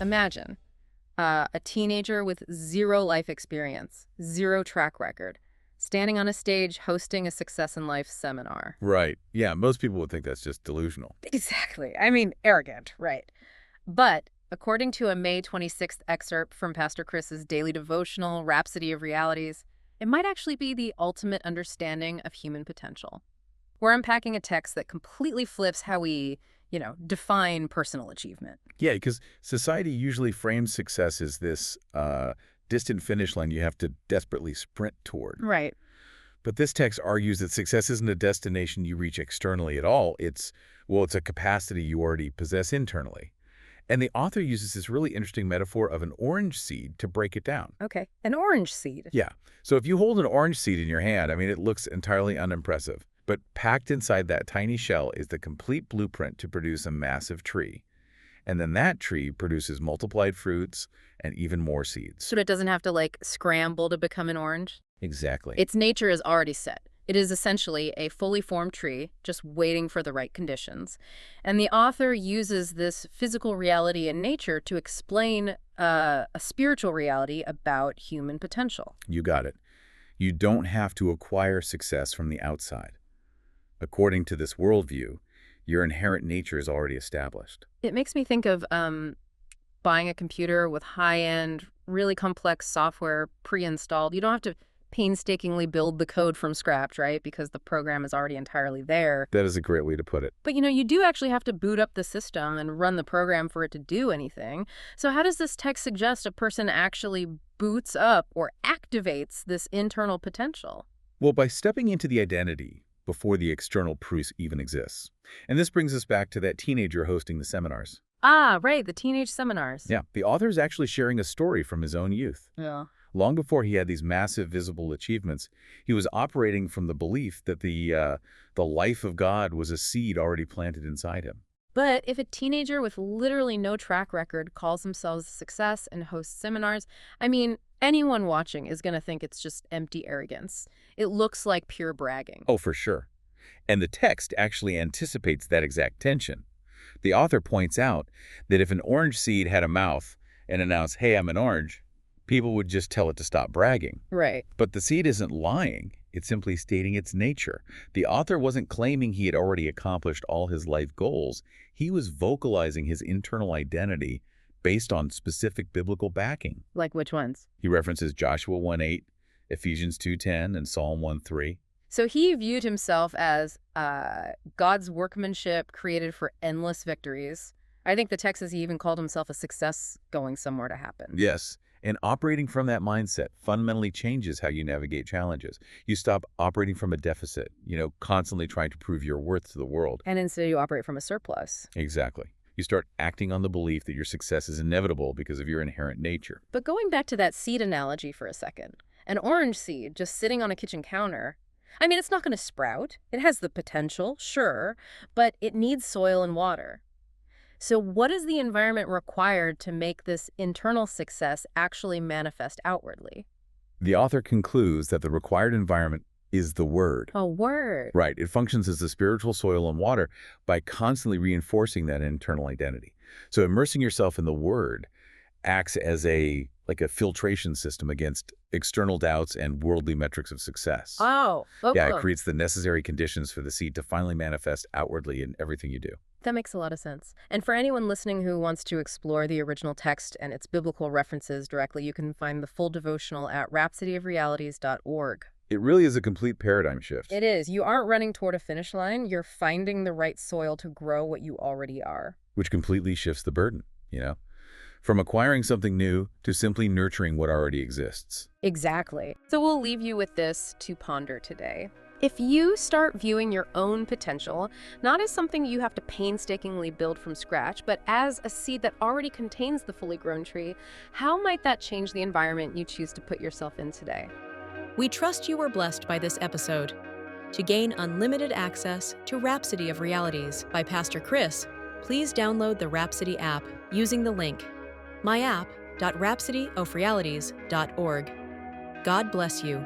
Imagine a teenager with zero life experience, zero track record, standing on a stage hosting a success in life seminar. Right. Yeah, most people would think that's just delusional. Exactly. I mean, arrogant, right? But according to a May 26th excerpt from Pastor Chris's daily devotional, Rhapsody of Realities, it might actually be the ultimate understanding of human potential. We're unpacking a text that completely flips how we, define personal achievement. Yeah, because society usually frames success as this distant finish line you have to desperately sprint toward. Right. But this text argues that success isn't a destination you reach externally at all. It's a capacity you already possess internally. And the author uses this really interesting metaphor of an orange seed to break it down. Okay. An orange seed. Yeah. So if you hold an orange seed in your hand, I mean, it looks entirely unimpressive. But packed inside that tiny shell is the complete blueprint to produce a massive tree. And then that tree produces multiplied fruits and even more seeds. So it doesn't have to, scramble to become an orange? Exactly. Its nature is already set. It is essentially a fully formed tree, just waiting for the right conditions. And the author uses this physical reality in nature to explain a spiritual reality about human potential. You got it. You don't have to acquire success from the outside. According to this worldview, your inherent nature is already established. It makes me think of buying a computer with high-end, really complex software pre-installed. You don't have to painstakingly build the code from scratch, right? Because the program is already entirely there. That is a great way to put it. But, you do actually have to boot up the system and run the program for it to do anything. So how does this text suggest a person actually boots up or activates this internal potential? Well, by stepping into the identity before the external proof even exists. And this brings us back to that teenager hosting the seminars. Ah, right, the teenage seminars. Yeah, the author is actually sharing a story from his own youth. Yeah. Long before he had these massive visible achievements, he was operating from the belief that the life of God was a seed already planted inside him. But if a teenager with literally no track record calls themselves a success and hosts seminars, I mean, anyone watching is going to think it's just empty arrogance. It looks like pure bragging. Oh, for sure. And the text actually anticipates that exact tension. The author points out that if an orange seed had a mouth and announced, "Hey, I'm an orange," people would just tell it to stop bragging. Right. But the seed isn't lying. It's simply stating its nature. The author wasn't claiming he had already accomplished all his life goals. He was vocalizing his internal identity based on specific biblical backing. Like which ones? He references Joshua 1:8, Ephesians 2:10, and Psalm 1:3. So he viewed himself as God's workmanship created for endless victories. I think the text says he even called himself a success going somewhere to happen. Yes, and operating from that mindset fundamentally changes how you navigate challenges. You stop operating from a deficit, constantly trying to prove your worth to the world. And instead you operate from a surplus. Exactly. You start acting on the belief that your success is inevitable because of your inherent nature. But going back to that seed analogy for a second, an orange seed just sitting on a kitchen counter, I mean, it's not going to sprout. It has the potential, sure, but it needs soil and water. So what is the environment required to make this internal success actually manifest outwardly? The author concludes that the required environment is the Word. A word. Right. It functions as the spiritual soil and water by constantly reinforcing that internal identity. So immersing yourself in the Word acts as a filtration system against external doubts and worldly metrics of success. Oh, okay. Yeah, it creates the necessary conditions for the seed to finally manifest outwardly in everything you do. That makes a lot of sense. And for anyone listening who wants to explore the original text and its biblical references directly, you can find the full devotional at rhapsodyofrealities.org. It really is a complete paradigm shift. It is. You aren't running toward a finish line. You're finding the right soil to grow what you already are. Which completely shifts the burden, From acquiring something new to simply nurturing what already exists. Exactly. So we'll leave you with this to ponder today. If you start viewing your own potential not as something you have to painstakingly build from scratch, but as a seed that already contains the fully grown tree, how might that change the environment you choose to put yourself in today? We trust you were blessed by this episode. To gain unlimited access to Rhapsody of Realities by Pastor Chris, please download the Rhapsody app using the link myapp.rhapsodyofrealities.org. God bless you.